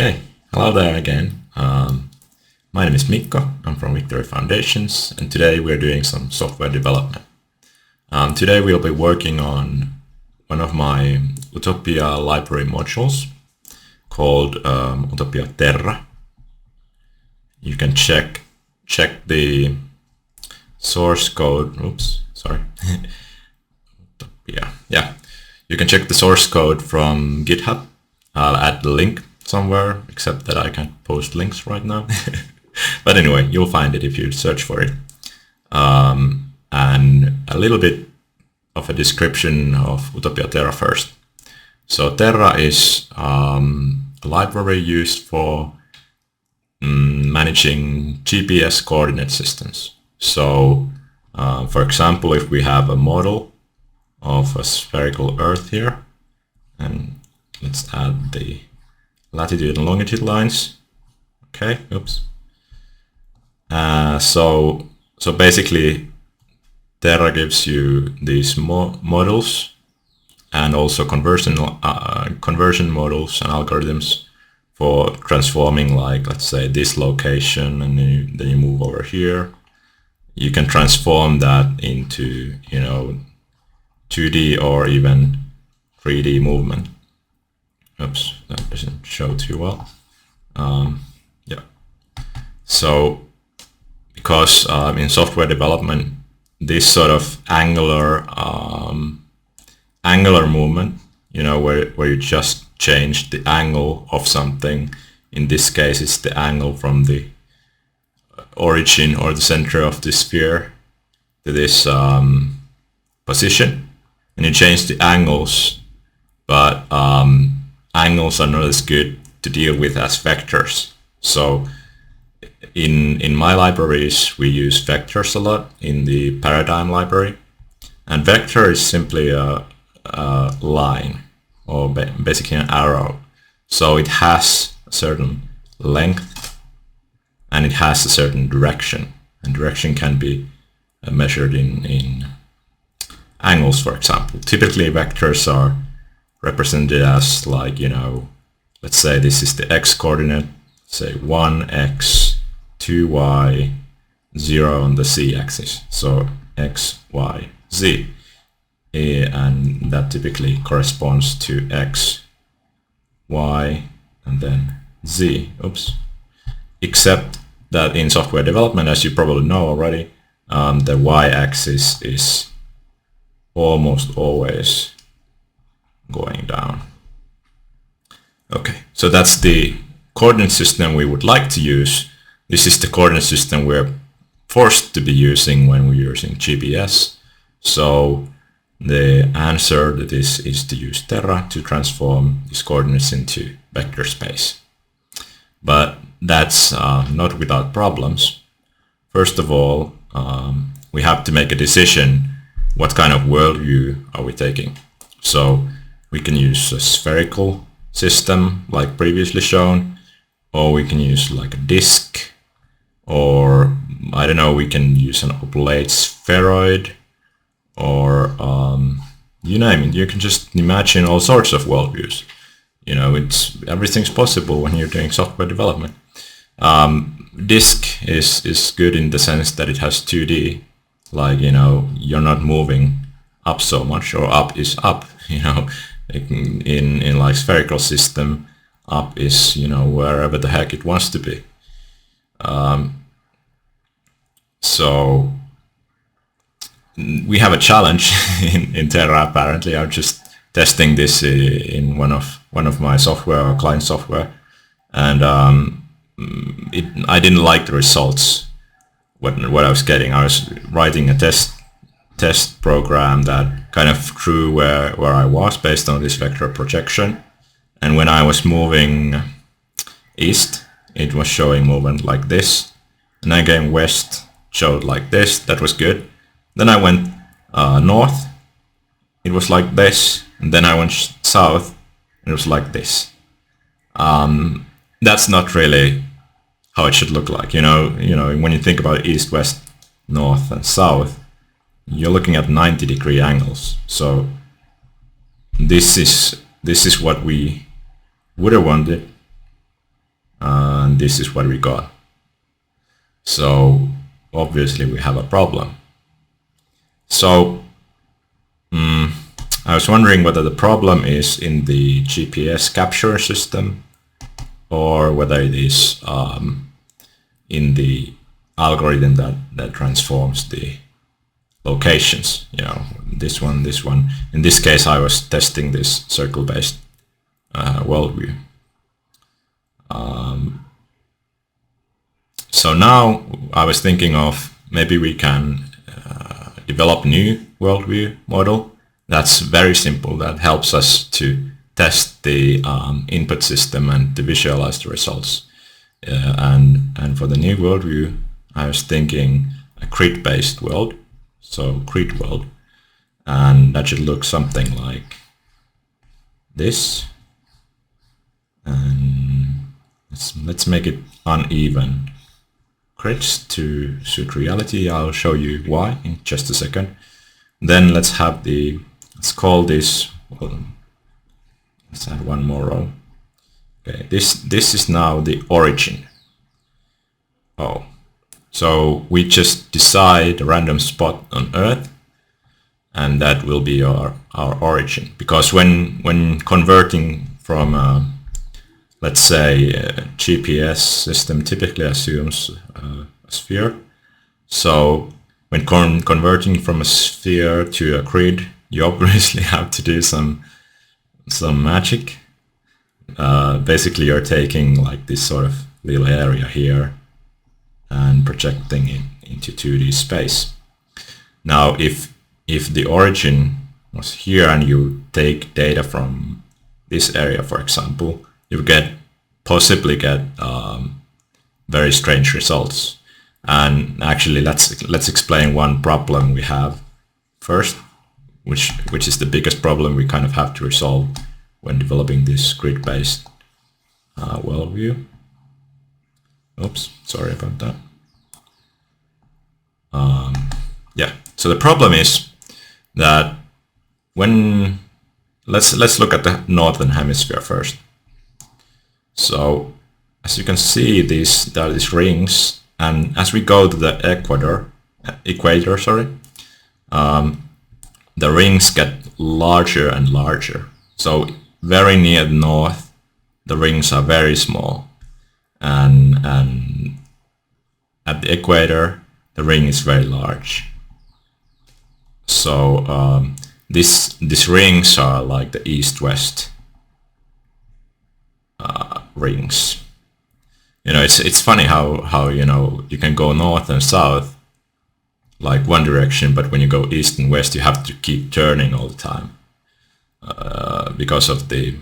Okay, hello there again. My name is Mikko, I'm from Victory Foundations, and today we're doing some software development. Today we'll be working on one of my Utopia library modules called Utopia Terra. You can check the source code. Oops, sorry. Utopia. Yeah, you can check the source code from GitHub. I'll add the link somewhere, except that I can't post links right now. But anyway, you'll find it if you search for it. And a little bit of a description of Utopia Terra first. So Terra is a library used for managing GPS coordinate systems. So, for example, if we have a model of a spherical Earth here, and let's add the latitude and longitude lines. Okay, oops. So basically, Terra gives you these models and also conversion models and algorithms for transforming, like, let's say, this location, and then you move over here. You can transform that into, 2D or even 3D movement. Oops, that doesn't show too well. Yeah. So, because in software development, this sort of angular movement, where you just change the angle of something. In this case, it's the angle from the origin or the center of the sphere to this position, and you change the angles, but angles are not as good to deal with as vectors. So in my libraries, we use vectors a lot in the paradigm library, and vector is simply a line, or basically an arrow. So it has a certain length and it has a certain direction, and direction can be measured in angles, for example. Typically vectors are represented as, like, let's say this is the x coordinate, say 1x, 2y, 0 on the z-axis. So x, y, z. And that typically corresponds to x, y, and then z. Oops. Except that in software development, as you probably know already, the y-axis is almost always going down. Okay, so that's the coordinate system we would like to use. This is the coordinate system we're forced to be using when we're using GPS. So the answer to this is to use Terra to transform these coordinates into vector space. But that's not without problems. First of all, we have to make a decision what kind of worldview are we taking. So we can use a spherical system like previously shown, or we can use like a disk, or I don't know, we can use an oblate spheroid, or you name it. You can just imagine all sorts of worldviews. Everything's possible when you're doing software development. Disk is good in the sense that it has 2D, like, you're not moving up so much, or up is up, in like spherical system, up is, wherever the heck it wants to be. So we have a challenge in Terra, apparently. I'm just testing this in one of my software, or client software, and I didn't like the results. What I was getting. I was writing a test program that kind of drew where I was based on this vector projection, and when I was moving east, it was showing movement like this, and then going west showed like this. That was good. Then I went north, it was like this, and then I went south, and it was like this. That's not really how it should look like. When you think about east, west, north, and south, you're looking at 90-degree angles. So this is what we would have wanted, this is what we got. So obviously we have a problem. So I was wondering whether the problem is in the GPS capture system or whether it is in the algorithm that transforms the locations. You know, this one. In this case, I was testing this circle-based worldview. So now I was thinking of maybe we can develop a new worldview model that's very simple, that helps us to test the input system and to visualize the results. And for the new worldview, I was thinking a grid-based world, so grid world, and that should look something like this. And let's make it uneven grids to suit reality. I'll show you why in just a second. Then let's call this, well, let's add one more row. Okay, this is now the origin. Oh, so we just decide a random spot on Earth, and that will be our origin. Because when converting from let's say a GPS system typically assumes a sphere. So when converting from a sphere to a grid, you obviously have to do some magic. Basically, you're taking like this sort of little area here and projecting it into 2D space. Now, if the origin was here and you take data from this area, for example, you possibly get very strange results. And actually, let's explain one problem we have first, which is the biggest problem we kind of have to resolve when developing this grid-based worldview. Oops, sorry about that. Yeah, so the problem is that let's look at the northern hemisphere first. So as you can see, there are these rings, and as we go to the equator, the rings get larger and larger. So very near the north, the rings are very small, and at the equator, the ring is very large. So these rings are like the east-west rings. You know, it's funny how you know you can go north and south like one direction, but when you go east and west, you have to keep turning all the time because of the.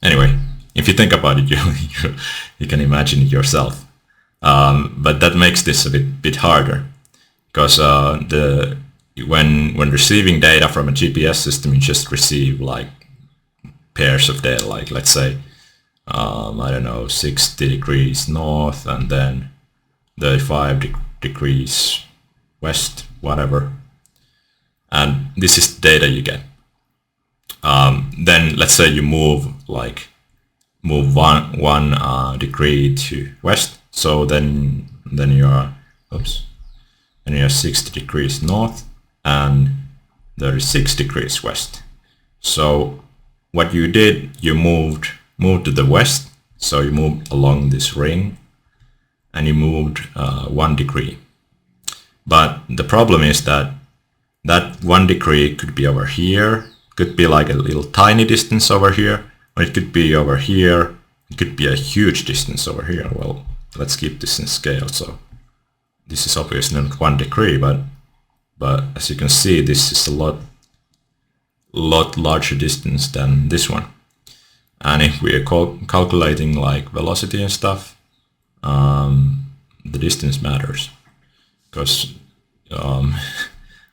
Anyway, if you think about it, you can imagine it yourself. But that makes this a bit harder, because when receiving data from a GPS system, you just receive like pairs of data, like let's say I don't know, 60 degrees north and then 35 degrees west, whatever, and this is the data you get. Then let's say you move one degree to west, so then you're 60 degrees north and 36 degrees west. So what you did, you moved to the west, so you moved along this ring and you moved 1 degree. But the problem is that 1 degree could be over here, could be like a little tiny distance over here, or it could be over here, it could be a huge distance over here. Well, let's keep this in scale. So this is obviously not 1 degree, but as you can see, this is a lot larger distance than this one. And if we are calculating like velocity and stuff, the distance matters, because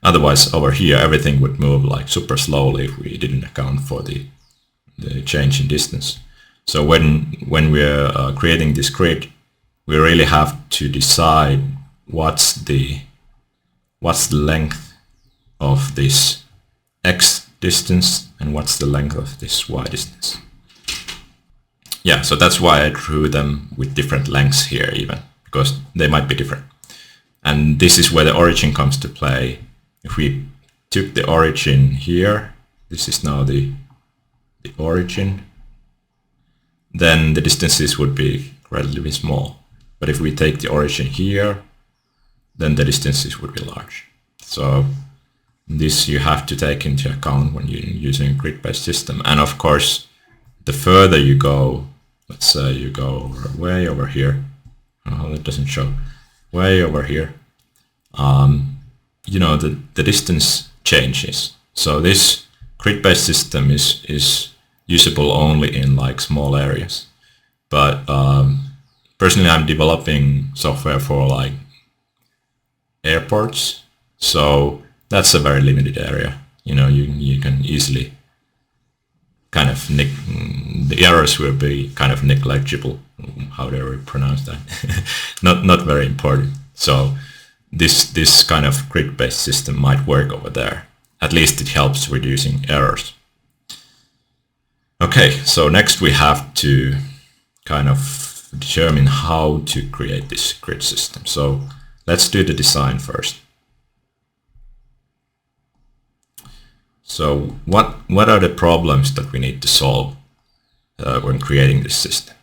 otherwise over here everything would move like super slowly if we didn't account for the change in distance. So when we're creating this grid, we really have to decide what's the length of this x distance and what's the length of this y distance. yeah, so that's why I drew them with different lengths here even, because they might be different. And this is where the origin comes to play. If we took the origin here, this is now the origin, then the distances would be relatively small. But if we take the origin here, then the distances would be large. So this you have to take into account when you're using a grid-based system. And of course, the further you go, let's say you go way over here, oh, that doesn't show, way over here, you know, the distance changes. So this grid-based system is usable only in like small areas. But personally, I'm developing software for like airports, so that's a very limited area. You know, you can easily kind of the errors will be kind of negligible. How do I pronounce that? not very important. So this kind of grid-based system might work over there. At least it helps reducing errors. Okay, so next we have to kind of determine how to create this grid system. So let's do the design first. So what are the problems that we need to solve when creating this system?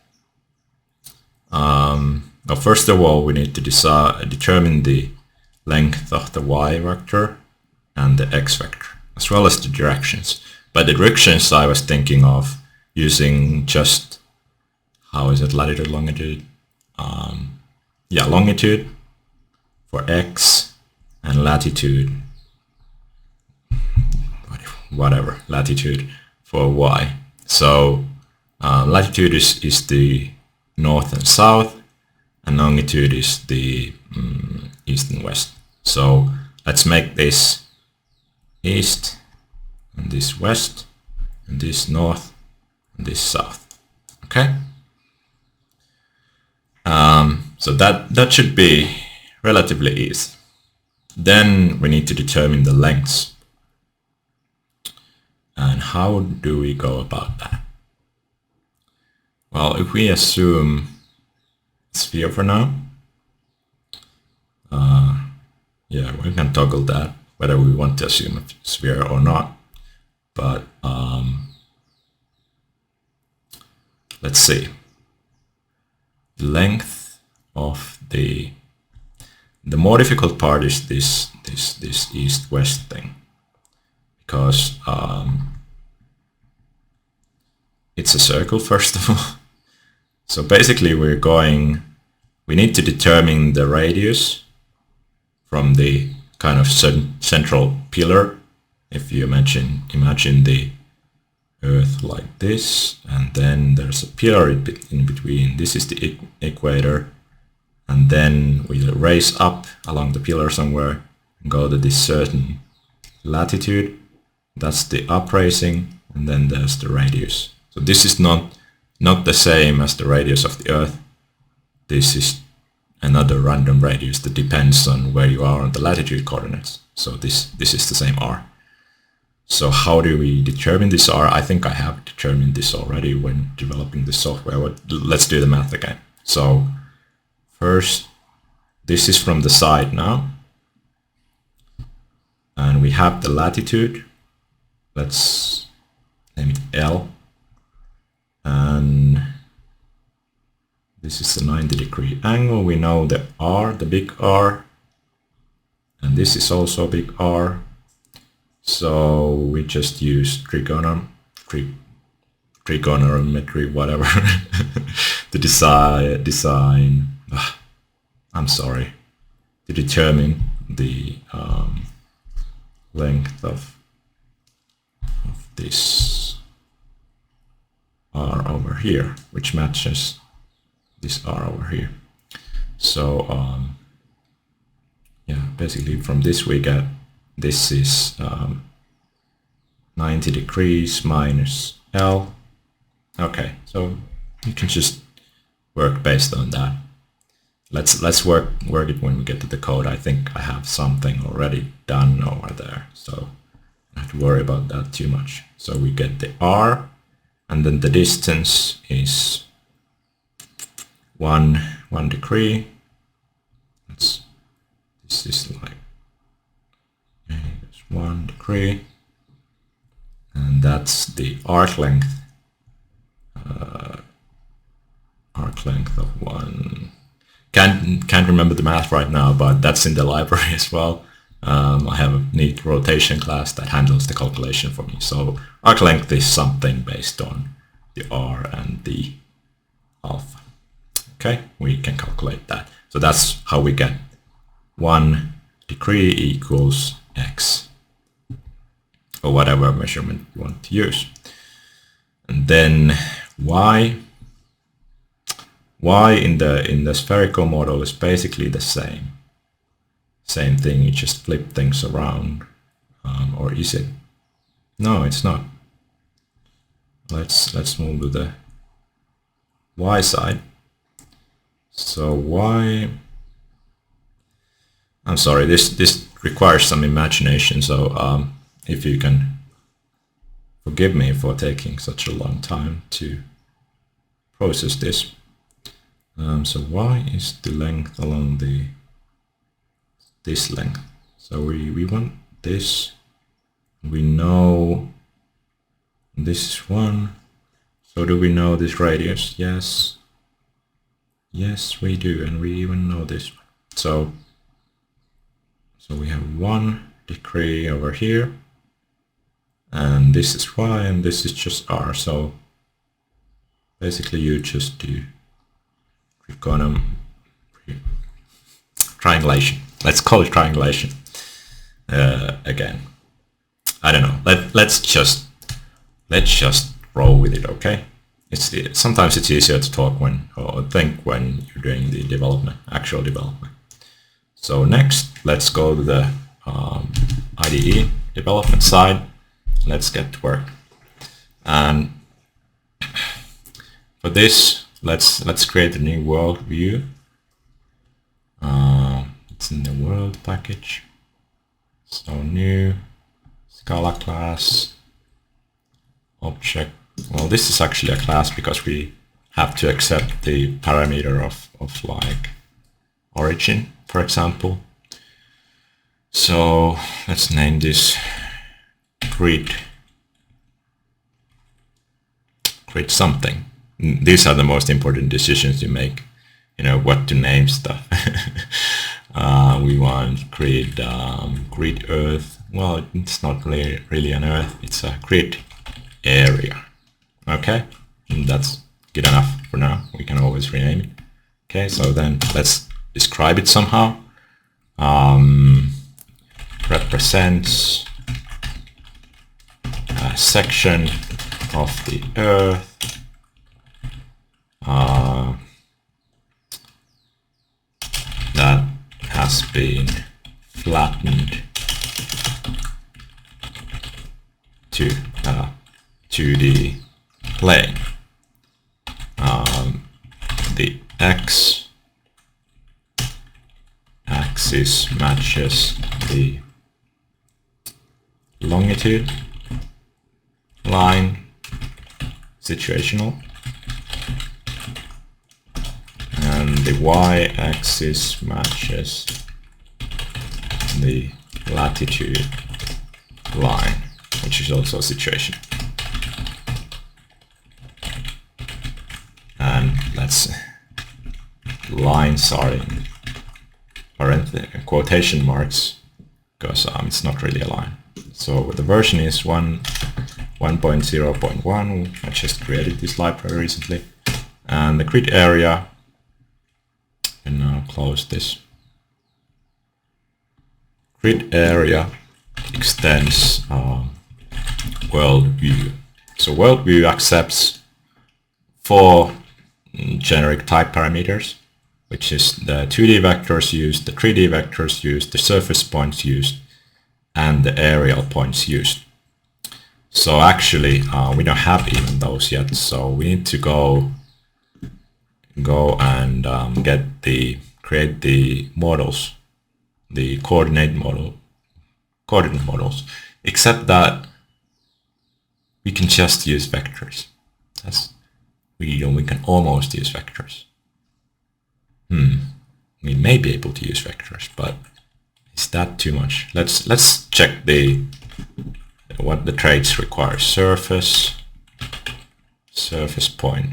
Well, first of all, we need to determine the length of the y vector and the x vector, as well as the directions. By the directions, I was thinking of using just, how is it, latitude, longitude? Yeah, longitude for x and latitude, whatever, latitude for y. So latitude is the north and south, and longitude is the east and west. So let's make this east, and this west, and this north, and this south. Okay. So that should be relatively easy. Then we need to determine the lengths. And how do we go about that? Well, if we assume sphere for now, yeah, we can toggle that, whether we want to assume a sphere or not. But let's see. The length of the more difficult part is this east-west thing, because it's a circle first of all. So basically we need to determine the radius from the kind of central pillar. If you imagine the Earth like this, and then there's a pillar in between. This is the equator, and then we raise up along the pillar somewhere and go to this certain latitude. That's the upraising, and then there's the radius. So this is not the same as the radius of the Earth. This is another random radius that depends on where you are on the latitude coordinates. So this is the same r. So how do we determine this r? I think I have determined this already when developing the software. Let's do the math again. So first, this is from the side now, and we have the latitude. Let's name it L, and this is the 90-degree angle. We know the R, the big R, and this is also big R. So we just use trigonometry, whatever, to to determine the length of this R over here, which matches this R over here. So yeah, basically from this we get, this is 90 degrees minus L. Okay, so you can just work based on that. Let's work it when we get to the code. I think I have something already done over there, so I don't have to worry about that too much. So we get the R, and then the distance is one degree. This is like, okay, that's 1 degree, and that's the arc length. Arc length of 1. Can't remember the math right now, but that's in the library as well. I have a neat rotation class that handles the calculation for me. So arc length is something based on the r and the alpha. Okay, we can calculate that. So that's how we get 1 degree equals x, or whatever measurement you want to use. And then y in the spherical model is basically the same thing. You just flip things around, or is it? No, it's not. Let's move to the y side. So y, I'm sorry, this requires some imagination, so if you can forgive me for taking such a long time to process this. So y is the length along this length. So we want this. We know this is 1. So do we know this radius? Yes. Yes, we do, and we even know this one. So we have 1 degree over here, and this is y, and this is just r. So basically you just do triangulation. Let's call it triangulation again. I don't know. Let's just roll with it. Okay. Sometimes it's easier to talk or think when you're doing the actual development. So next, let's go to the IDE development side. Let's get to work. And for this, let's create a new world view. It's in the world package. So new Scala class object. Well, this is actually a class because we have to accept the parameter of like origin, for example. So let's name this grid something. These are the most important decisions you make, what to name stuff. We want grid earth. Well, it's not really an earth, it's a grid area. Okay, and that's good enough for now. We can always rename it. Okay, so then let's describe it somehow. Represents a section of the earth that has been flattened to 2D plane. The x-axis matches the longitude line, situational, and the y-axis matches the latitude line, which is also situation. And let's lines are in quotation marks because it's not really a line. So the version is 1.0.1. I just created this library recently, and the grid area. And now close this. Grid area extends world view. So world view accepts 4 generic type parameters, which is the 2D vectors used, the 3D vectors used, the surface points used, and the aerial points used. So actually we don't have even those yet, so we need to go and create the models, the coordinate models, except that we can just use vectors. We can almost use vectors. we may be able to use vectors, but is that too much? Let's check what the traits require. Surface point.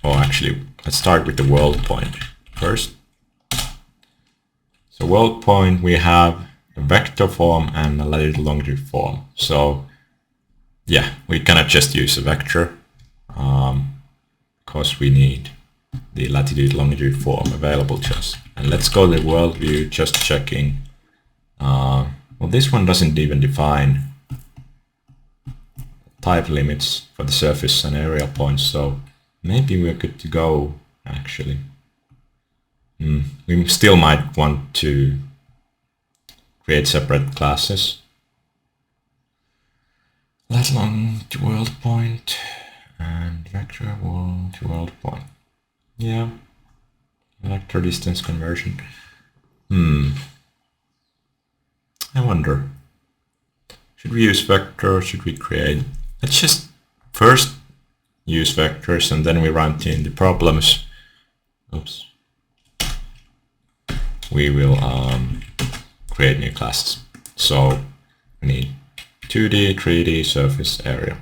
Oh, actually, let's start with the world point first. So world point, we have a vector form and a latitude longitude form. So yeah, we cannot just use a vector because we need the latitude longitude form available to us. And let's go to the world view, just checking. Well, this one doesn't even define type limits for the surface and area points, so maybe we're good to go actually. We still might want to create separate classes. Lat long to world point and vector world to world point. Yeah, vector distance conversion. I wonder, should we use vector? Should we create? Let's just first use vectors and then we run into problems. Oops. We will create new classes. So we need 2D, 3D, surface, area.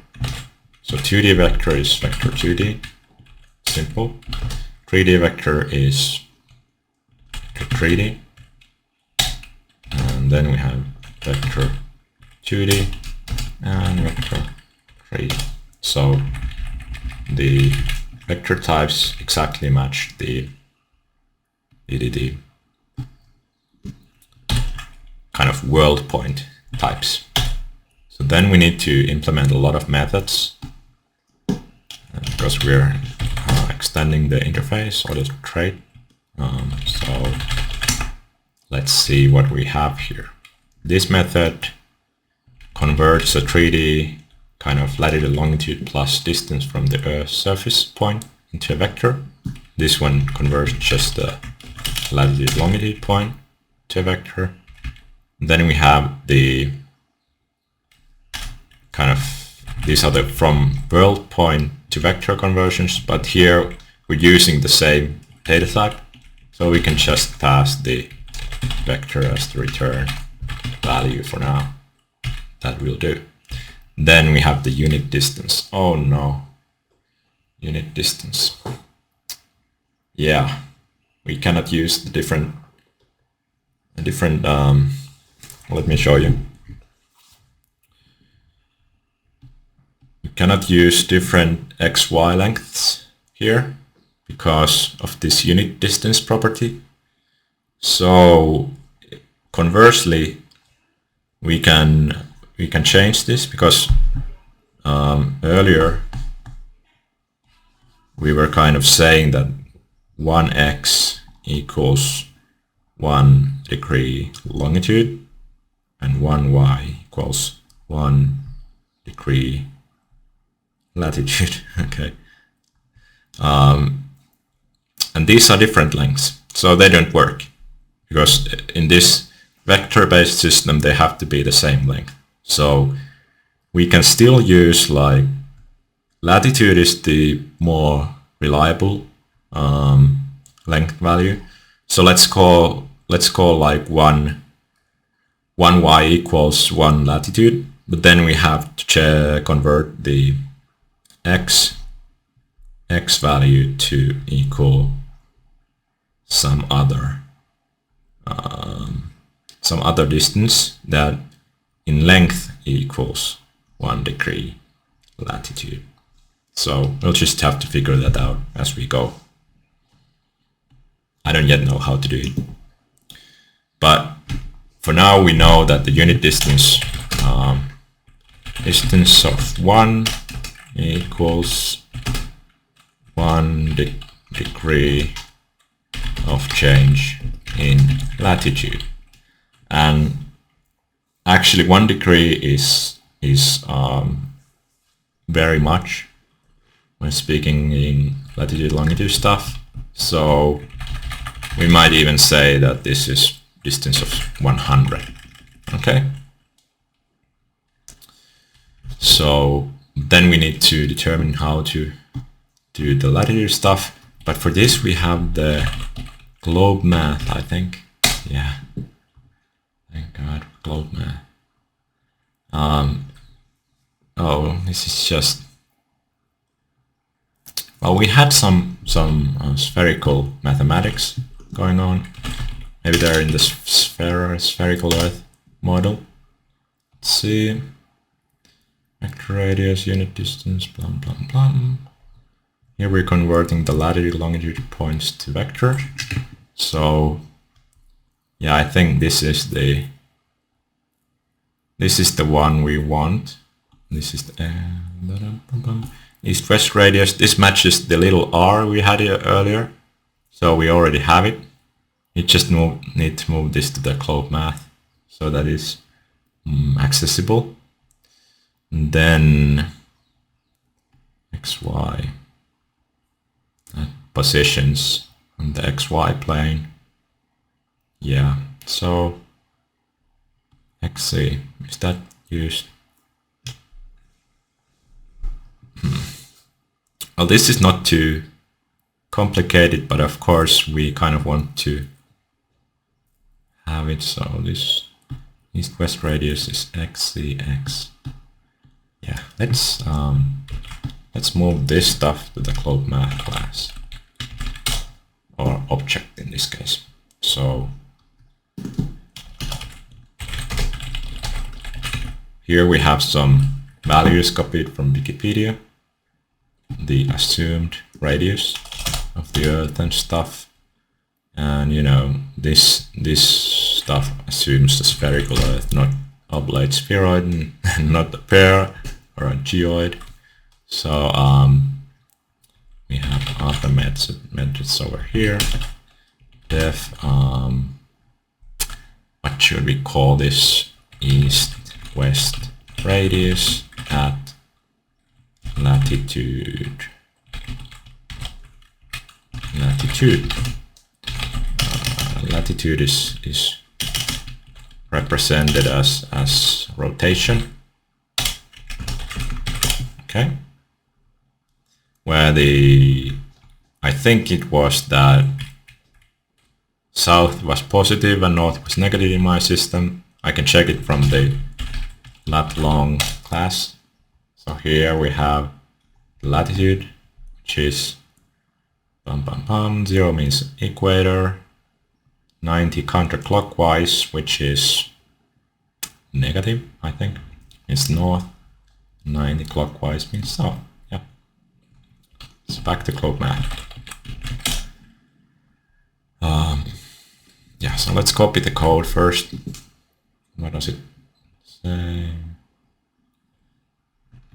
So 2D vector is vector 2D, simple. 3D vector is vector 3D. And then we have vector 2D and vector 3D. So the vector types exactly match the kind of world point types. So then we need to implement a lot of methods because we're extending the interface or the trait. So let's see what we have here. This method converts a 3D kind of latitude longitude plus distance from the Earth's surface point into a vector. This one converts just the latitude longitude point to a vector. Then we have the kind of, these are the from world point to vector conversions, but here we're using the same data type, so we can just pass the vector as the return value for now. That will do. Then we have the unit distance. Oh no, unit distance. Yeah, we cannot use the different let me show you. We cannot use different XY lengths here because of this unit distance property. So conversely, we can change this because earlier we were kind of saying that 1x equals 1 degree longitude and 1y equals 1 degree latitude. Okay. And these are different lengths, so they don't work because in this vector-based system they have to be the same length. So we can still use, like, latitude is the more reliable length value. So let's call like 1y equals 1 latitude, but then we have to convert the x value to equal some other distance that in length equals 1 degree latitude. So we'll just have to figure that out as we go. I don't yet know how to do it, but for now we know that the unit distance of 1 equals 1 degree of change in latitude. And actually 1 degree is very much when speaking in latitude longitude stuff. So we might even say that this is distance of 100. Okay. So then we need to determine how to do the latitude stuff. But for this we have the globe math, I think. Yeah. Thank God, globe math. Oh, this is just... Well, we had some spherical mathematics going on. Maybe they're in the spherical Earth model. Let's see. Vector radius, unit distance, blah blah blah. Here we're converting the latitude, longitude points to vector. So yeah, I think this is the one we want. This is the east-west radius. This matches the little r we had here earlier, so we already have it. You just need to move this to the globe math, so that is accessible. And then xy positions on the xy plane. Yeah, so xc, is that used? Well, this is not too complicated, but of course we kind of want to have it so this east-west radius is xcx. Yeah, let's move this stuff to the globe math class, or object in this case. So here we have some values copied from Wikipedia, the assumed radius of the Earth and stuff, and you know, this stuff assumes a spherical Earth, not oblate spheroid, and not a pear or a geoid. So we have other methods over here. Def, what should we call this? East-west radius at latitude. Latitude is represented as rotation. Okay. Where I think it was that south was positive and north was negative in my system. I can check it from the lat long class. So here we have latitude, which is 0 means equator, 90 counterclockwise, which is negative, I think, means north, 90 clockwise means south. Yeah. So back to globe math. Yeah, so let's copy the code first. What does it say?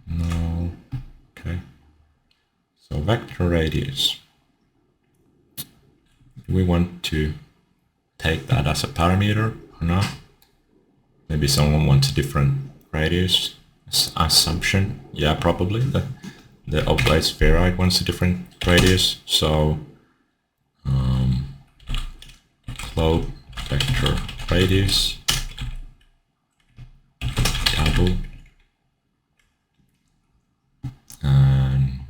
No. Okay. So vector radius. Do we want to take that as a parameter or not? Maybe someone wants a different radius assumption. Yeah, probably. The oblate spheroid wants a different radius. So globe vector radius double, and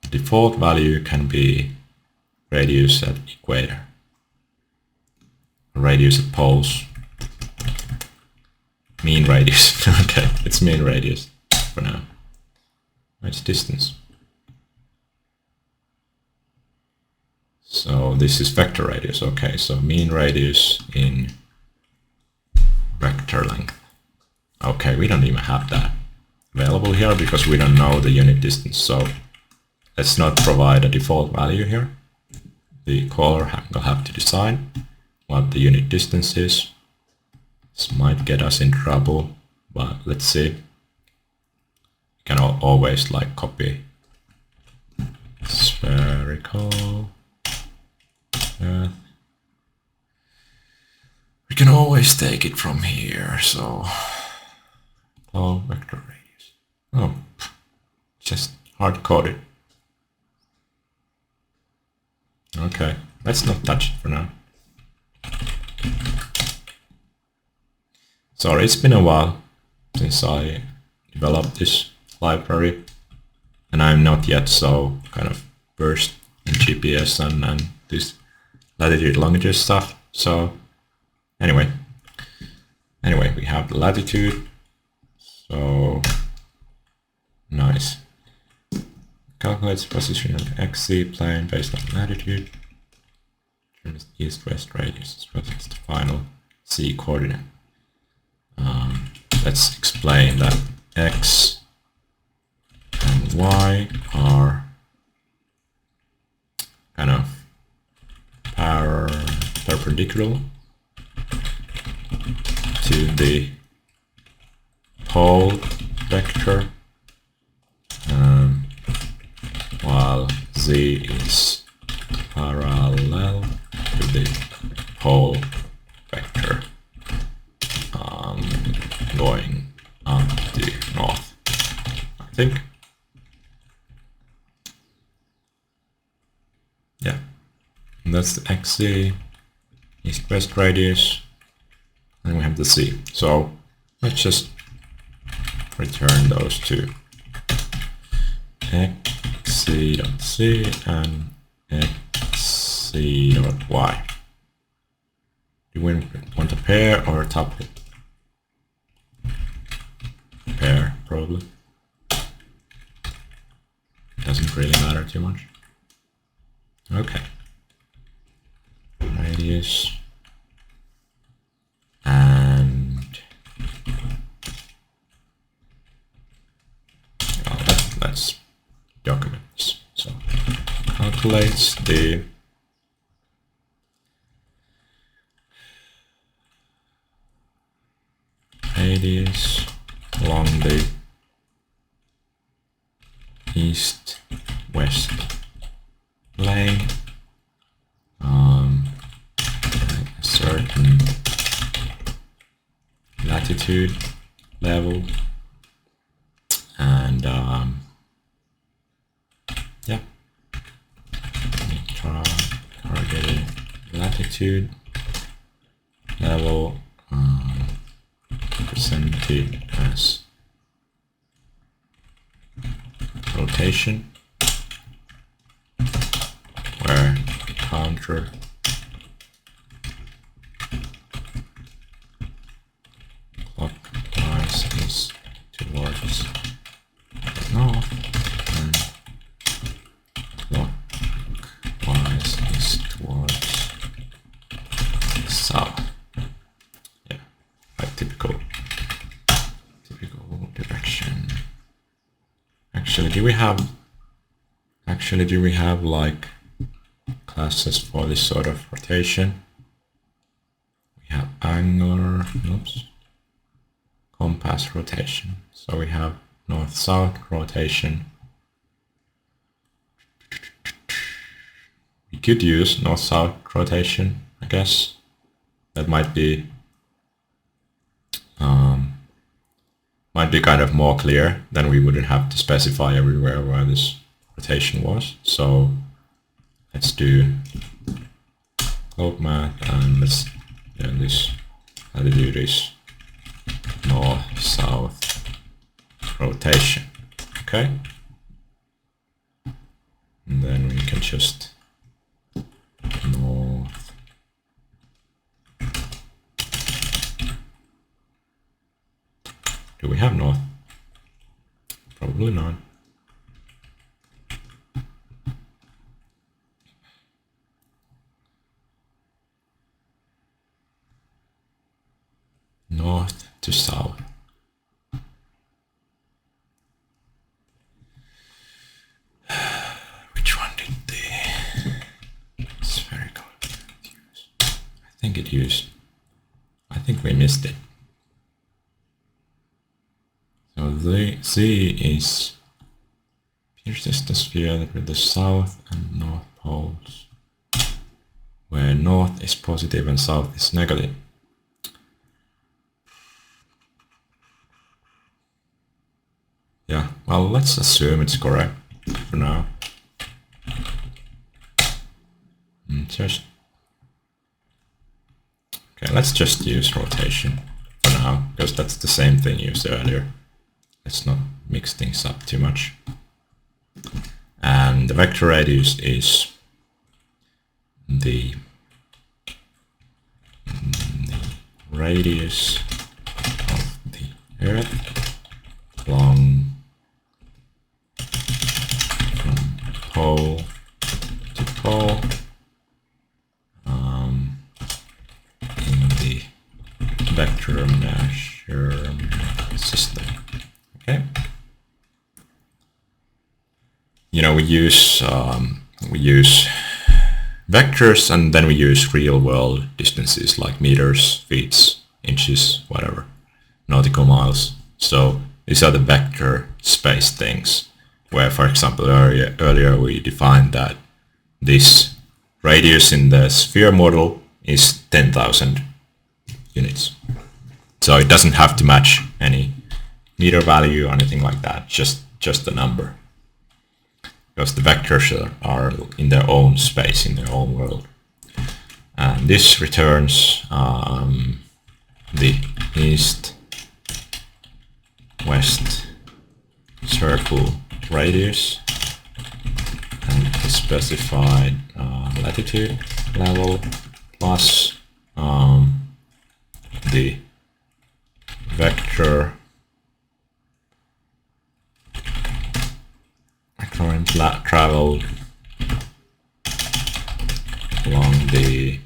default value can be radius at equator, radius at poles, mean radius. Okay, it's mean radius for now. It's distance. So this is vector radius. Okay, so mean radius in vector length. Okay, we don't even have that available here because we don't know the unit distance. So let's not provide a default value here. The caller will have to decide what the unit distance is. This might get us in trouble, but let's see. You can always like copy spherical Earth. We can always take it from here. So vector radius. Oh, just hard coded. Okay, let's not touch it for now. Sorry, it's been a while since I developed this library, and I'm not yet so kind of versed in GPS and this latitude, longitude stuff. So anyway, we have the latitude. So nice. Calculates position of the XZ plane based on latitude. Determines east-west radius as well as the final Z coordinate. Let's explain that X and Y are kind of perpendicular to the pole vector, while Z is parallel to the pole vector going up to north, I think. Yeah, and that's the XZ, east-west radius, and we have the Z. So let's just return those two. XZ.Z and XZ.Y. Do we want a pair or a tuple? Pair, probably. Doesn't really matter too much. Okay. Radius. And let's document this. So calculates the radius along the east-west plane at a certain latitude level, and yeah, targeted latitude level presented as rotation, where counter clockwise is towards north and clockwise is towards south. Yeah, like typical direction. Actually, do we have like classes for this sort of rotation? We have angular, compass rotation. So we have north-south rotation. We could use north-south rotation, I guess. That might be kind of more clear. Then we wouldn't have to specify everywhere where this rotation was. So let's do globe math, and let's this latitude is north-south rotation. Okay, and then we can just north. Do we have north? Probably not. North to south. Which one did the spherical use? I think we missed it. So the Z is pierces the sphere with the south and north poles, where north is positive and south is negative. Yeah, well, let's assume it's correct for now. Okay, let's just use rotation for now, because that's the same thing used earlier. Let's not mix things up too much. And the vector radius is the radius of the Earth along from pole to pole in the vector measurement system. Okay. You know, we use vectors, and then we use real world distances like meters, feet, inches, whatever, nautical miles. So these are the vector space things, where, for example, earlier we defined that this radius in the sphere model is 10,000 units. So it doesn't have to match any meter value or anything like that, just the number. Because the vectors are in their own space, in their own world. And this returns the east, west circle radius and the specified latitude level plus the vector current traveled along the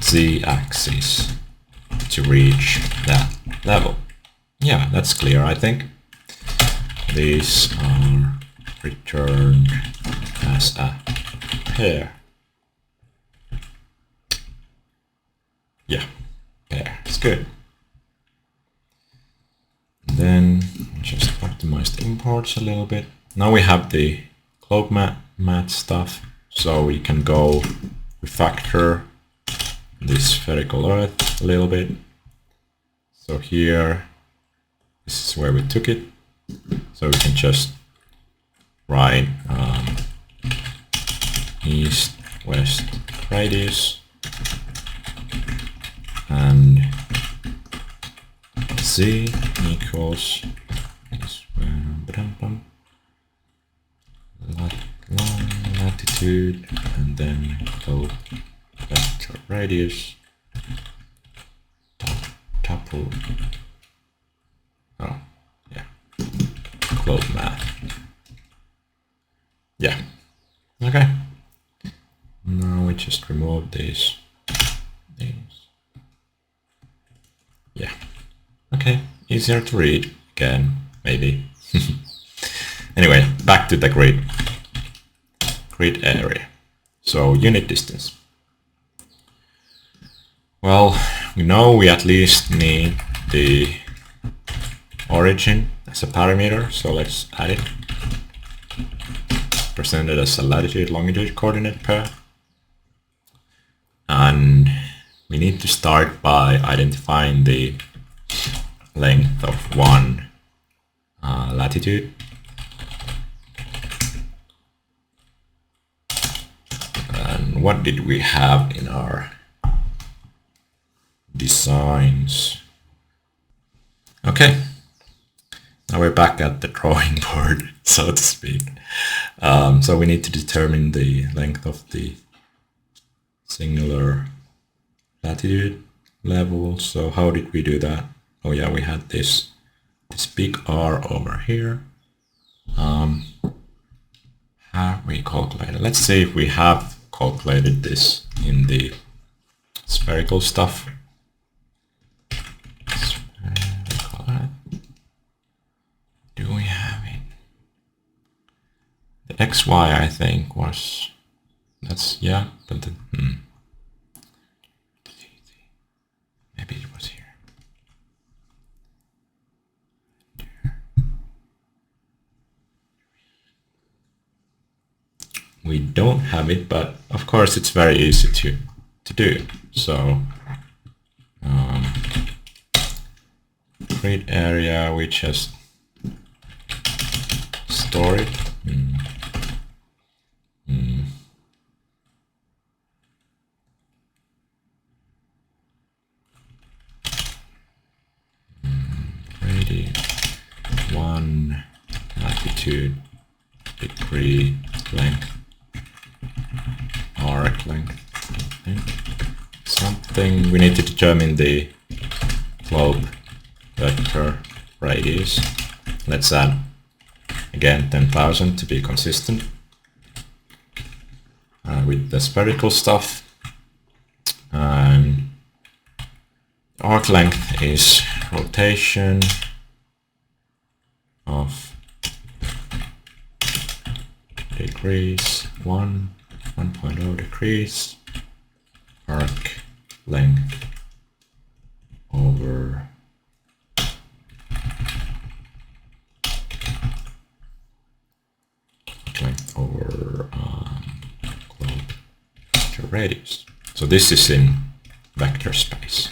z-axis to reach that level. Yeah, that's clear, I think. These are returned as a pair. Yeah, pair. It's good. Then just optimize the imports a little bit. Now we have the globe mat stuff, so we can go refactor this spherical Earth a little bit. So here, this is where we took it. So we can just write east, west radius and z equals long latitude and then globe vector radius tuple. Oh yeah, globe math. Yeah, okay. Now we just remove these things. Yeah, okay, easier to read again, maybe. Anyway, back to the grid area. So unit distance. Well, we know we at least need the origin as a parameter, so let's add it. Presented as a latitude longitude coordinate pair. And we need to start by identifying the length of one latitude. And what did we have in our designs? Okay, now we're back at the drawing board, so to speak. So we need to determine the length of the singular latitude level. So how did we do that? Oh yeah, we had this big R over here. Have we calculated? Let's see if we have calculated this in the spherical stuff. Do we have it? The XY, I think, was, that's, yeah, but the, maybe it was here. We don't have it, but of course it's very easy to do. So grid area, we just store it. Radius 1 latitude degree length. Arc length. Something we need to determine the globe vector radius. Let's add again 10,000 to be consistent with the spherical stuff. Arc length is rotation of degrees 1.0 degrees, arc length over globe vector radius. So this is in vector space.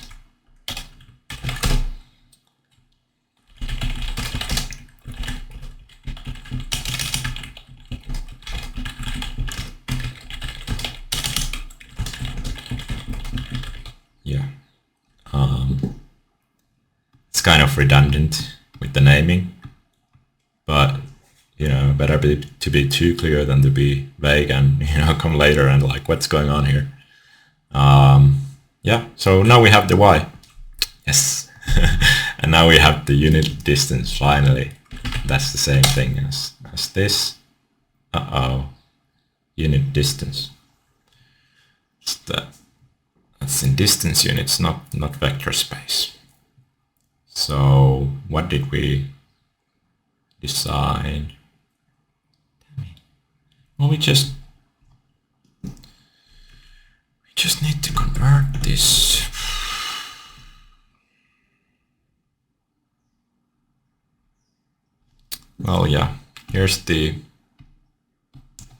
Yeah, it's kind of redundant with the naming, but you know, better to be too clear than to be vague and, you know, come later and like, what's going on here? Yeah, so now we have the y. Yes. And now we have the unit distance, finally. That's the same thing as this. Unit distance. That's in distance units, not vector space. So what did we decide? Well, we just need to convert this. Well, yeah, here's the,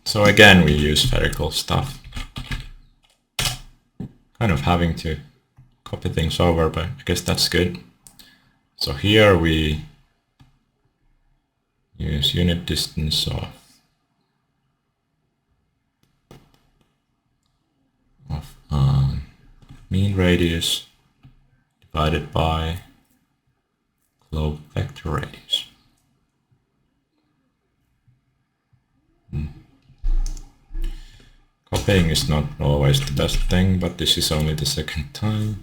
so again we use spherical stuff. Kind of having to copy things over, but I guess that's good. So here we use unit distance of mean radius divided by globe vector radius. Copying is not always the best thing, but this is only the second time.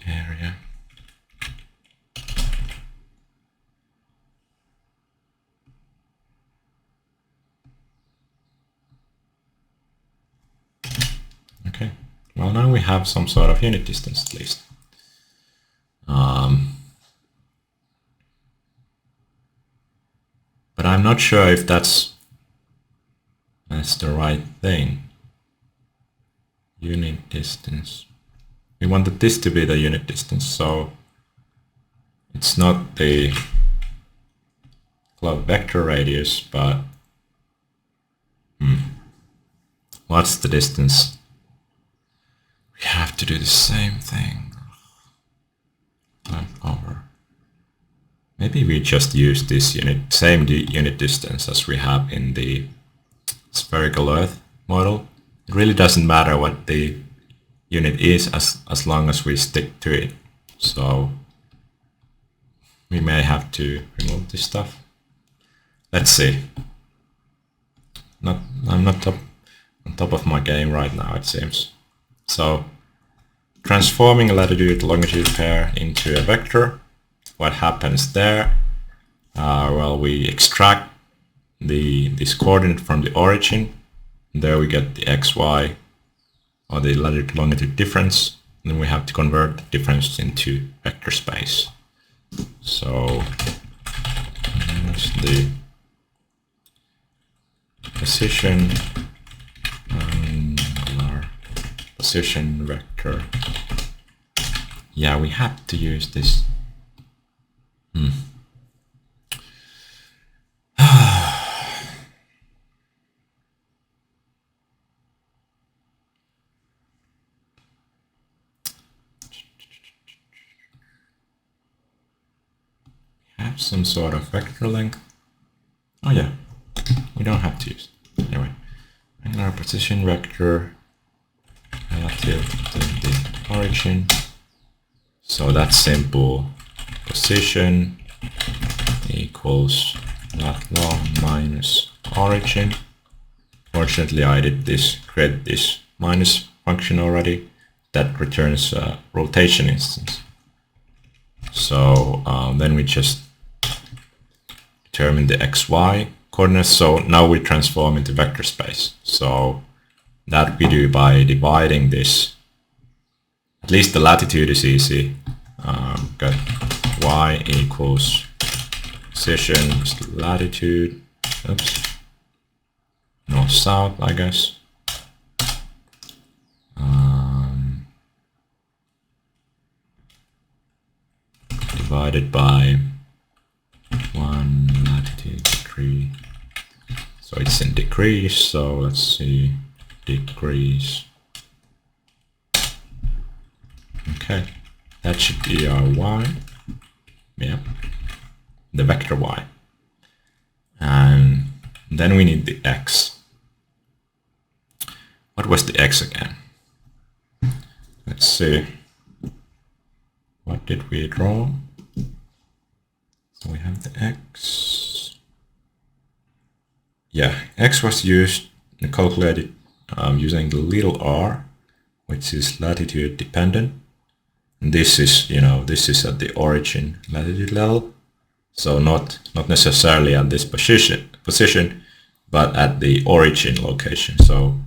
Area. Okay, well now we have some sort of unit distance at least. But I'm not sure if that's the right thing. Unit distance. We wanted this to be the unit distance, so it's not the globe vector radius, but what's the distance? We have to do the same thing. Over. Maybe we just use this same unit distance as we have in the spherical Earth model. It really doesn't matter what the unit is as long as we stick to it. So we may have to remove this stuff. Let's see. I'm not on top of my game right now, it seems. So transforming a latitude-longitude pair into a vector. What happens there? Well, we extract this coordinate from the origin. There we get the xy, or the latitude-longitude difference. And then we have to convert the difference into vector space. So that's the position position vector. Yeah, we have to use this. Have some sort of vector length. Oh yeah, we don't have to use it. Anyway, angular position vector relative to the origin. So that's simple. Position equals lat long minus origin. Fortunately, I did create this minus function already. that returns a rotation instance. So then we just determine the xy coordinates. So now we transform into vector space. So that we do by dividing this. At least the latitude is easy. Got y equals position is latitude. Oops. North south, I guess. Divided by 1 latitude degree. So it's in degrees. So let's see, degrees. Okay, that should be our y. Yeah, the vector y. And then we need the x. What was the x again? Let's see. What did we draw? So we have the x. Yeah, x was used and calculated using the little r, which is latitude dependent. And this is, this is at the origin latitude level. So not necessarily at this position, but at the origin location. So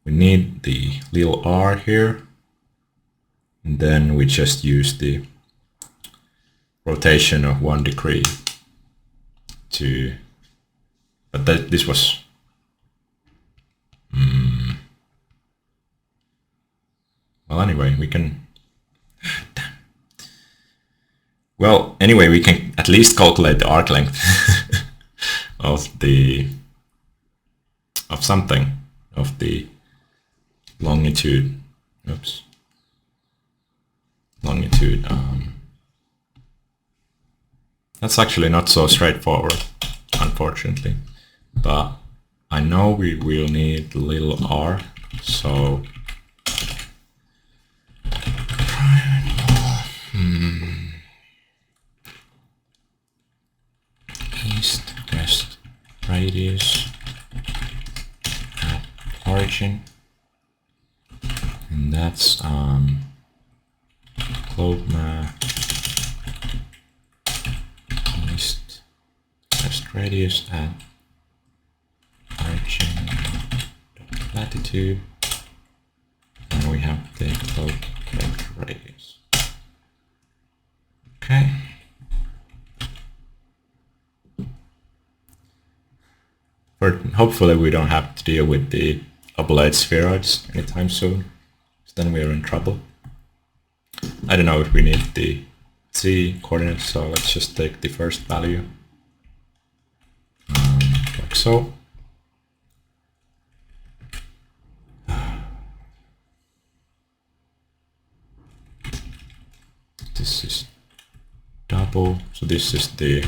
we need the little r here. And then we just use the rotation of 1 degree to, but this was, well, anyway, we can, well, anyway, we can at least calculate the arc length of the, of the longitude, oops, longitude. That's actually not so straightforward, unfortunately, but I know we will need little r, so east, west, radius at origin, and that's globe map, east, west radius at origin, latitude, and we have the globe vector radius. Okay. But hopefully we don't have to deal with the oblate spheroids anytime soon, because then we are in trouble. I don't know if we need the z coordinates, so let's just take the first value, like so. This is double, so this is the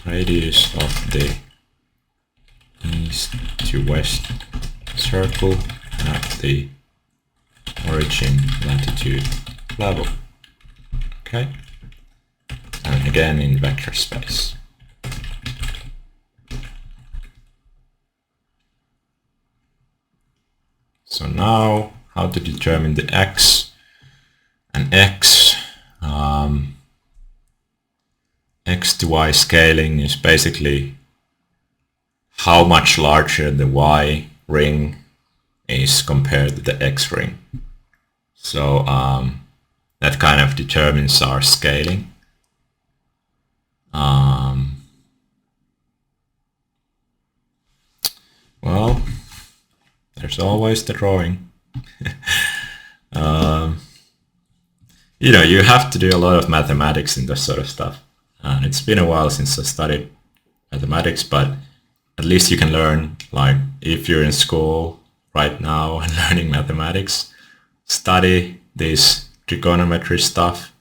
radius of the east to west circle at the origin latitude level. Okay, and again in vector space. So now how to determine the x and x. X to y scaling is basically how much larger the y ring is compared to the x ring. So that kind of determines our scaling. Well, there's always the drawing. You have to do a lot of mathematics in this sort of stuff. And it's been a while since I studied mathematics, but at least you can learn, like, if you're in school right now and learning mathematics, study this trigonometry stuff,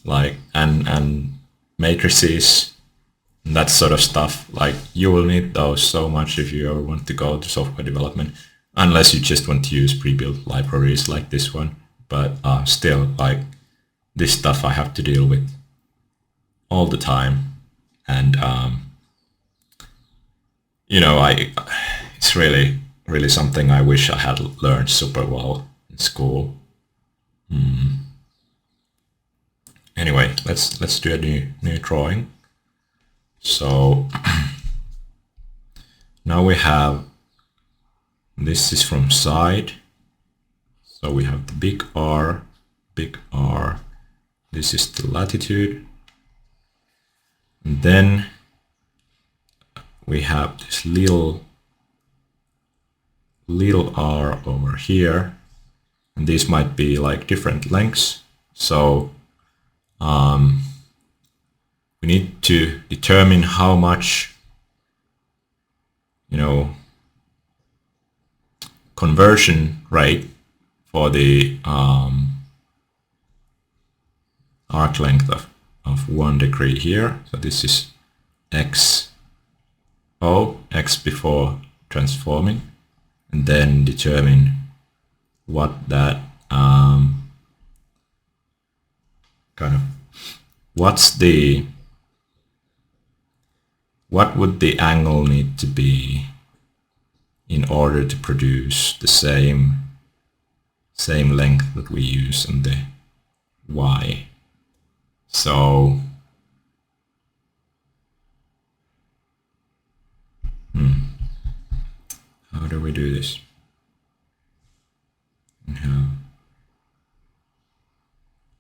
like, and matrices, and that sort of stuff. Like, you will need those so much if you ever want to go to software development, unless you just want to use pre-built libraries like this one. But still, like, this stuff I have to deal with all the time, and it's really something I wish I had learned super well in school. Anyway, let's do a new drawing. So now we have, this is from side, so we have the big R. This is the latitude, and then we have this little r over here, and these might be like different lengths. So we need to determine how much, conversion rate for the arc length of 1 degree here. So this is x before transforming, and then determine what that what would the angle need to be in order to produce the same length that we use in the y. So how do we do this? We have,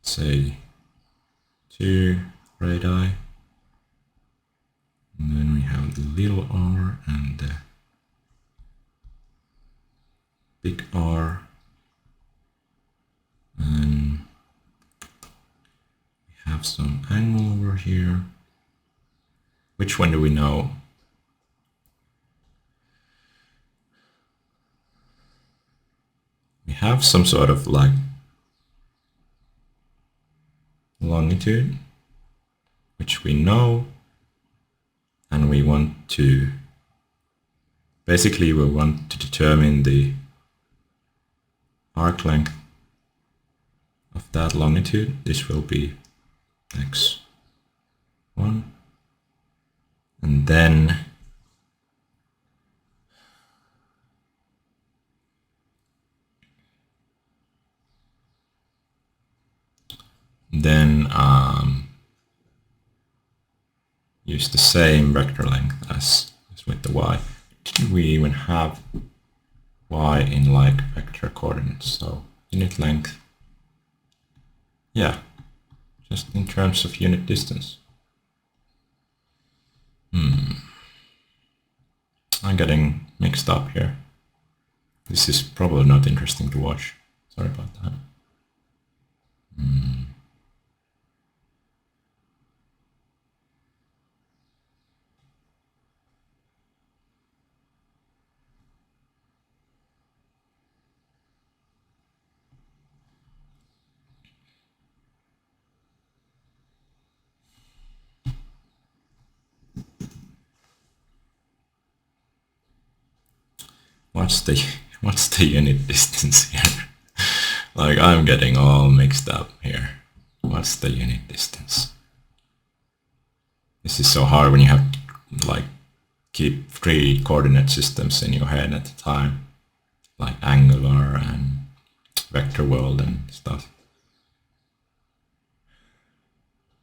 say, 2 radii, and then we have the little r and the big R, and we have some angle over here. Which one do we know? We have some sort of like longitude, which we know, and we want to determine the arc length of that longitude. This will be x1, and then use the same vector length as with the y. Didn't we even have y in like vector coordinates? So unit length, yeah, just in terms of unit distance. I'm getting mixed up here. This is probably not interesting to watch. Sorry about that. What's the unit distance here? Like, I'm getting all mixed up here. What's the unit distance? This is so hard when you have to like keep 3 coordinate systems in your head at a time, like angular and vector world and stuff.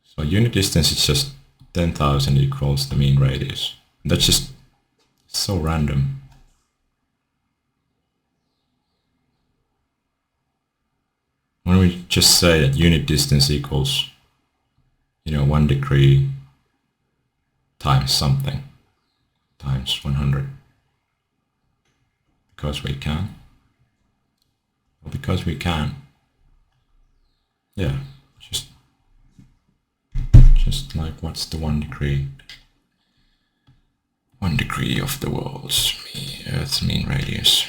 So unit distance is just 10,000 equals the mean radius. That's just so random. When we just say that unit distance equals, 1 degree times something, times 100, because we can. Well, because we can. Yeah, just like, what's the 1 degree? 1 degree of the world's Earth's mean radius.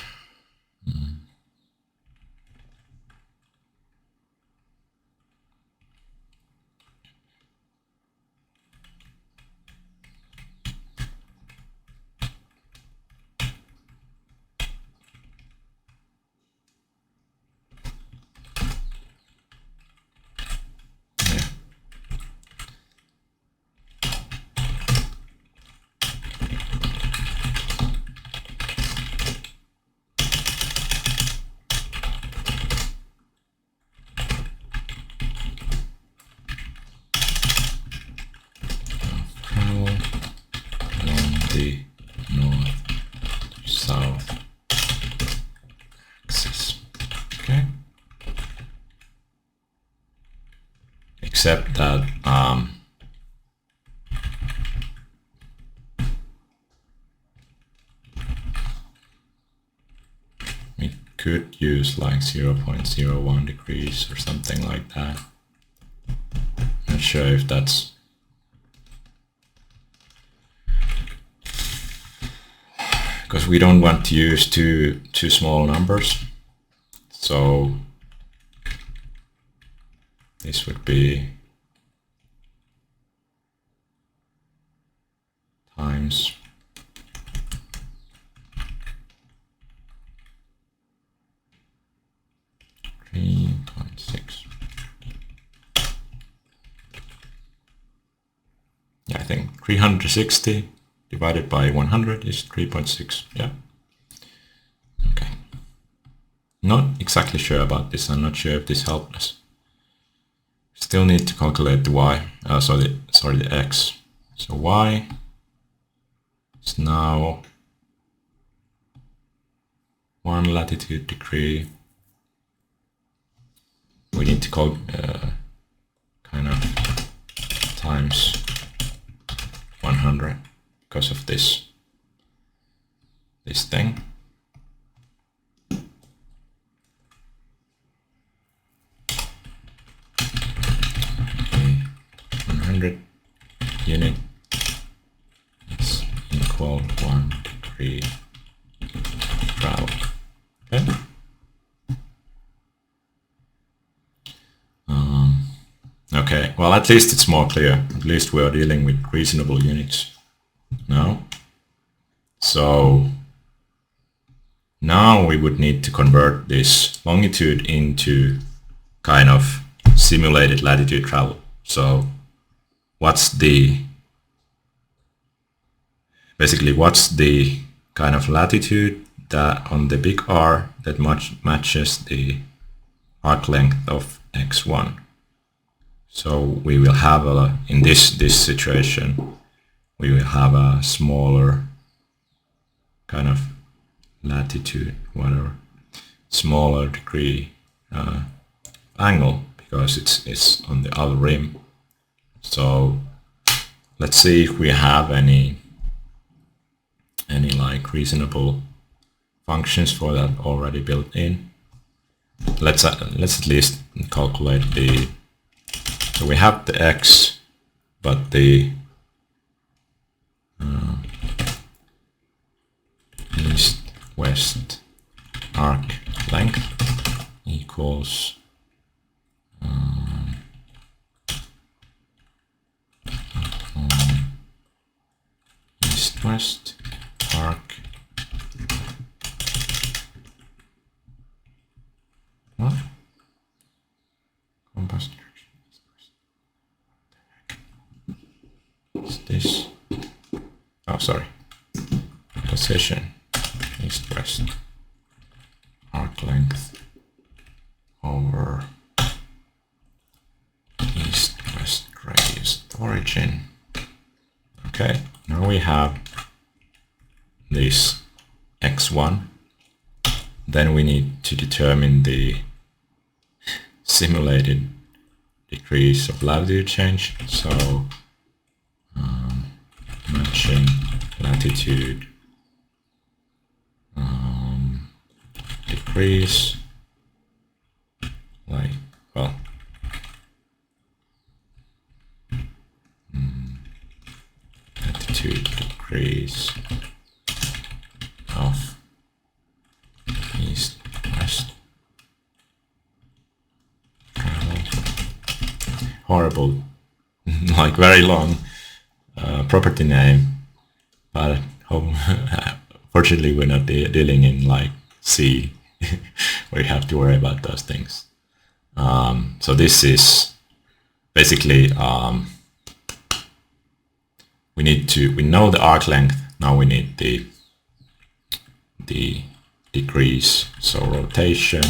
except that we could use like 0.01 degrees or something like that. Not sure if that's because we don't want to use too small numbers. So this would be times 3.6. Yeah, I think 360 divided by 100 is 3.6. Yeah. Okay. Not exactly sure about this. I'm not sure if this helped us. Still need to calculate the y. Sorry, the x. So y is now 1 latitude degree. We need to call kind of times 100 because of this thing. Okay, 100 unit is equal 1 degree travel. Okay. Okay, well, at least it's more clear. At least we are dealing with reasonable units now. So now we would need to convert this longitude into kind of simulated latitude travel. So what's the kind of latitude that on the big R that matches the arc length of x1? So we will have in this situation, we will have a smaller kind of latitude, whatever, smaller degree angle because it's on the outer rim. So let's see if we have any like reasonable functions for that already built in. Let's at least calculate the. So we have the x, but the east-west arc length equals east-west arc. What? Compass direction. Is this? Oh, sorry. Position east-west arc length over east-west radius of origin. Okay, now we have this x1. Then we need to determine the simulated degrees of latitude change. So matching latitude degrees, like, well, latitude degrees of east-west travel. Horrible, like very long property name, but fortunately we're not dealing in like C where you have to worry about those things. So this is basically we know the arc length. Now we need the degrees. So rotation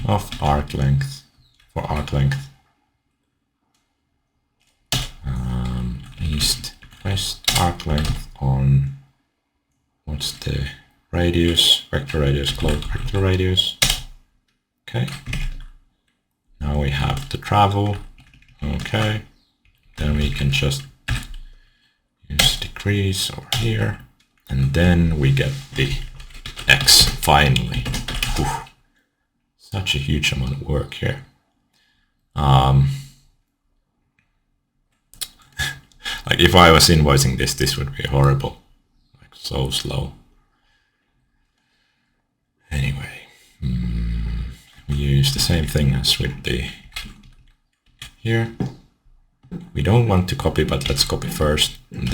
of arc length for arc length east-west arc length on what's the radius, vector radius, closed vector radius. Okay. Now we have the travel Okay, then we can just use decrease over here, and then we get the x finally. Whew. Such a huge amount of work here. Like if I was invoicing this, this would be horrible. Like so slow. Anyway, we use the same thing as with the here. We don't want to copy, but let's copy first, and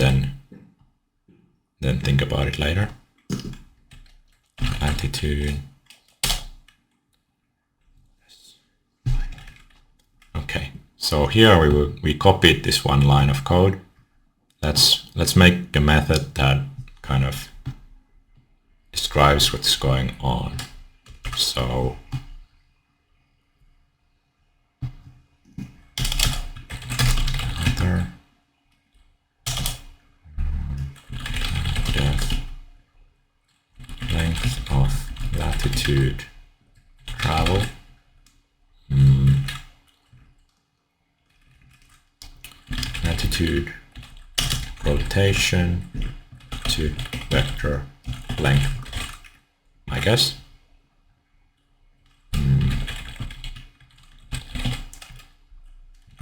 then think about it later. Latitude. Okay, so here we copied this one line of code. Let's make a method that kind of describes what's going on. So def length of latitude travel latitude rotation to vector length, I guess.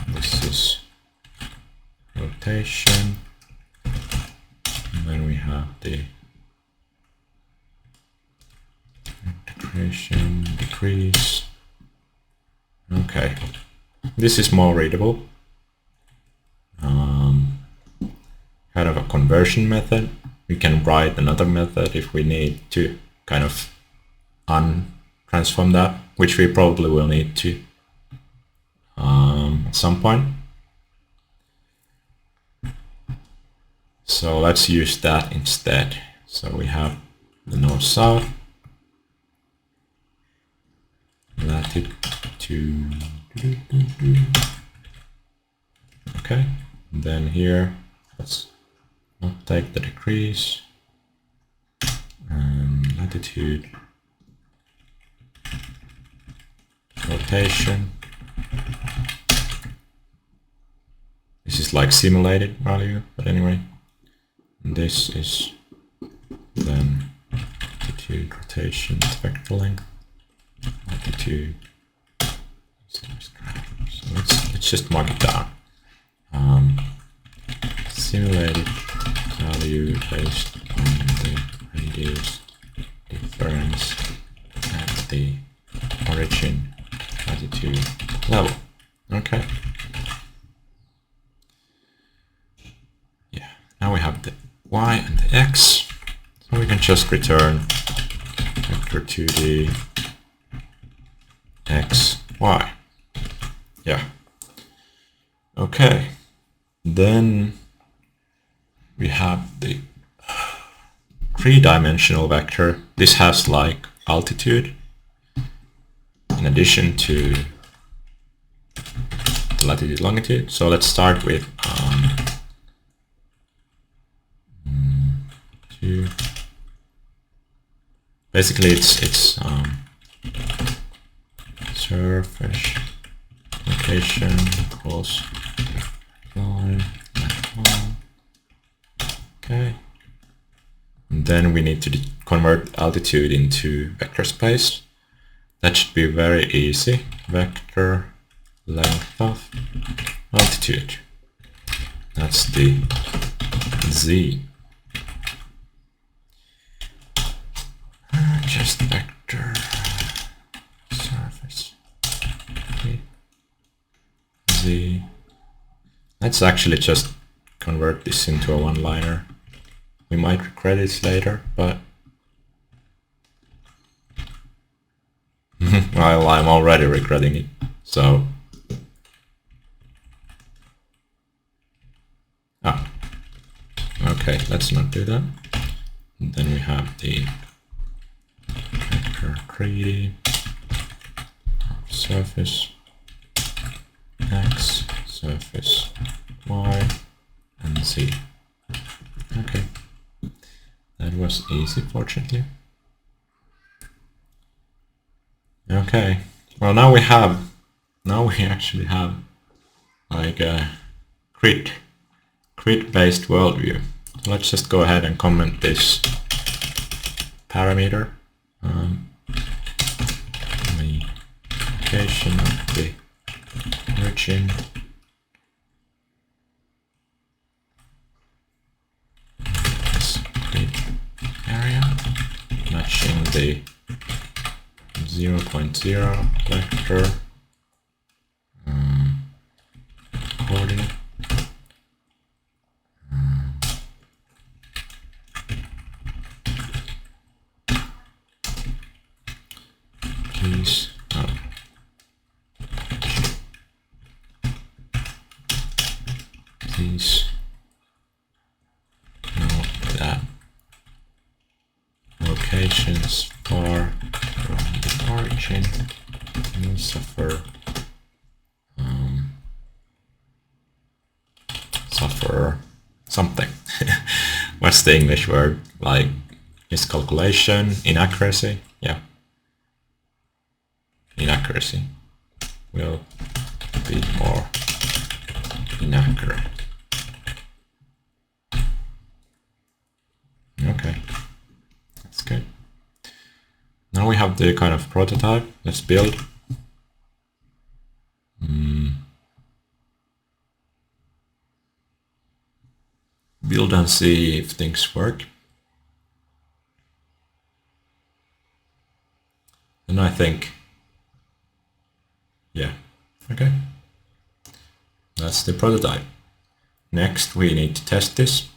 This is rotation, and then we have the integration, decrease. Okay, this is more readable. Kind of a conversion method. We can write another method if we need to kind of untransform that, which we probably will need to at some point. So let's use that instead. So we have the north-south, latitude, okay, and then here let's not take the decrease, and latitude, rotation. This is like simulated value, but anyway. And this is then latitude, rotation, vector length, latitude. So let's just mark it down. Simulated value based on the radius difference at the origin latitude level. Okay. Yeah. Now we have the y and the x, so we can just return vector 2D x y. Yeah. Okay. Then we have the three-dimensional vector. This has like altitude in addition to the latitude, longitude. So let's start with basically it's surface location equals line. Okay, and then we need to convert altitude into vector space. That should be very easy. Vector length of altitude. That's the z. Just vector surface. Okay. Z. Let's actually just convert this into a one-liner. We might regret it later, but well, I'm already regretting it. So okay, let's not do that. And then we have the vector 3D surface x, surface y, and z. Okay, that was easy, fortunately. Okay, well now we actually have like a grid-based worldview. So let's just go ahead and comment this parameter. The location of the origin. This grid area matching the 0.0 vector coordinate. Please please note that locations far from the origin will suffer something. What's the English word? Like miscalculation, inaccuracy? Yeah. Inaccuracy will be more inaccurate. Okay, that's good. Now we have the kind of prototype. Let's build. Build and see if things work. And I think, yeah, okay. That's the prototype. Next, we need to test this.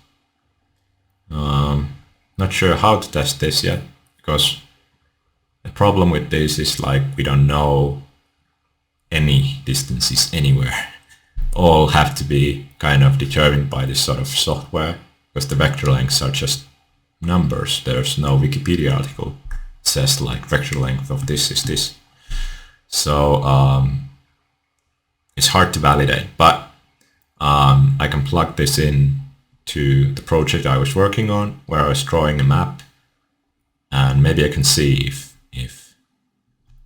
Not sure how to test this yet, because the problem with this is like we don't know any distances anywhere. All have to be kind of determined by this sort of software, because the vector lengths are just numbers. There's no Wikipedia article that says like vector length of this is this. So it's hard to validate, but I can plug this in to the project I was working on, where I was drawing a map, and maybe I can see if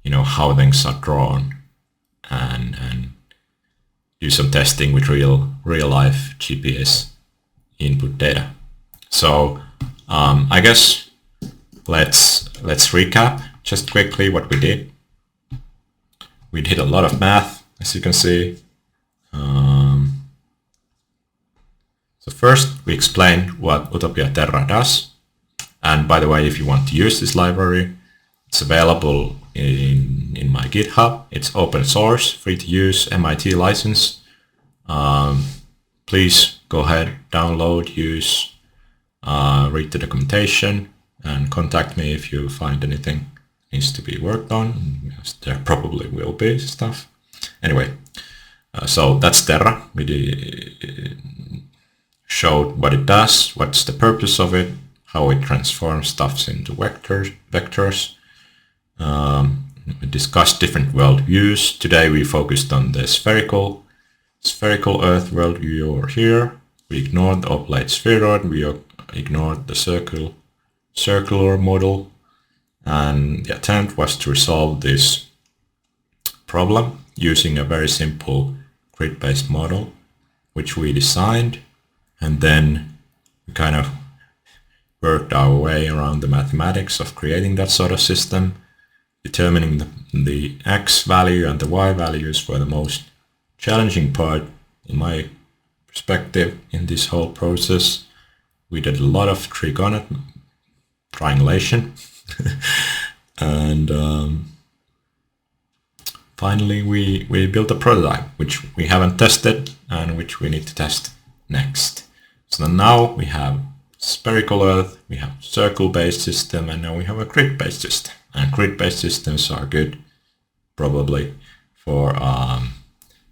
you know how things are drawn, and do some testing with real life GPS input data. So I guess let's recap just quickly what we did. We did a lot of math, as you can see. So first we explained what Utopia Terra does. And by the way, if you want to use this library, it's available in my GitHub. It's open source, free to use, MIT license. Please go ahead, download, use, read the documentation, and contact me if you find anything needs to be worked on. Yes, there probably will be stuff. Anyway, so that's Terra. We showed what it does, what's the purpose of it, how it transforms stuff into vectors. We discussed different worldviews. Today we focused on the spherical Earth worldview over here. We ignored the oblate spheroid. We ignored the circular model. And the attempt was to resolve this problem using a very simple grid-based model, which we designed, and then we kind of worked our way around the mathematics of creating that sort of system, determining the x value and the y values were the most challenging part in my perspective in this whole process. We did a lot of triangulation and finally we built a prototype which we haven't tested and which we need to test next. So now we have spherical Earth, we have circle-based system, and now we have a grid-based system. And grid-based systems are good probably for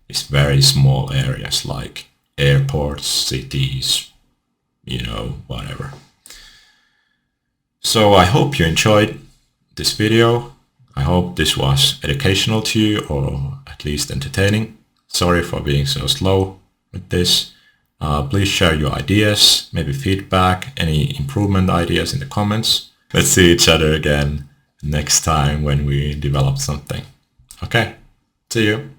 these very small areas like airports, cities, you know, whatever. So I hope you enjoyed this video. I hope this was educational to you, or at least entertaining. Sorry for being so slow with this. Please share your ideas, maybe feedback, any improvement ideas in the comments. Let's see each other again next time when we develop something. Okay, see you.